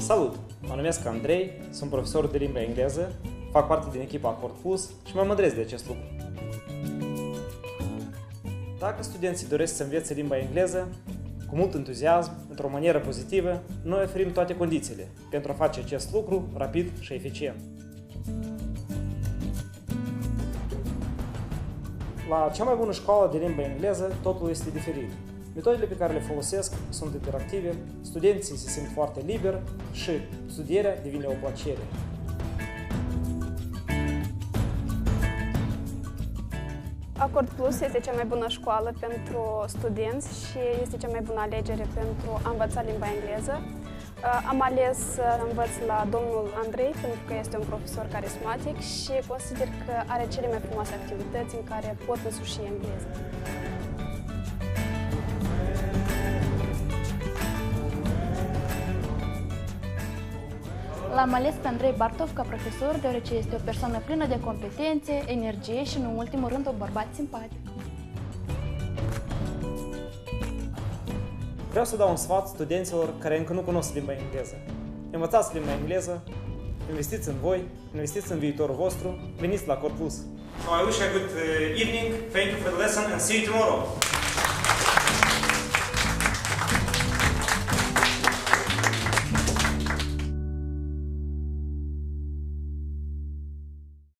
Salut! Mă numesc Andrei, sunt profesor de limba engleză, fac parte din echipa Acord Plus și mă mândresc de acest lucru. Dacă studenții doresc să învețe limba engleză, cu mult entuziasm, într-o manieră pozitivă, noi oferim toate condițiile pentru a face acest lucru rapid și eficient. La cea mai bună școală de limba engleză, totul este diferit. Metodele pe care le folosesc sunt interactive, studenții se simt foarte liberi și studierea devine o plăcere. Acord Plus este cea mai bună școală pentru studenți și este cea mai bună alegere pentru a învăța limba engleză. Am ales să învăț la domnul Andrei pentru că este un profesor carismatic și consider că are cele mai frumoase activități în care pot însuși engleză. L-am ales pe Andrei Bartov ca profesor deoarece este o persoană plină de competențe, energie și, în ultimul rând, un bărbat simpatic. Vreau să dau un sfat studenților care încă nu cunosc limba engleză. Învățați limba engleză, investiți în voi, investiți în viitorul vostru, veniți la Acord Plus. So I wish you a good evening, thank you for the lesson and see you tomorrow.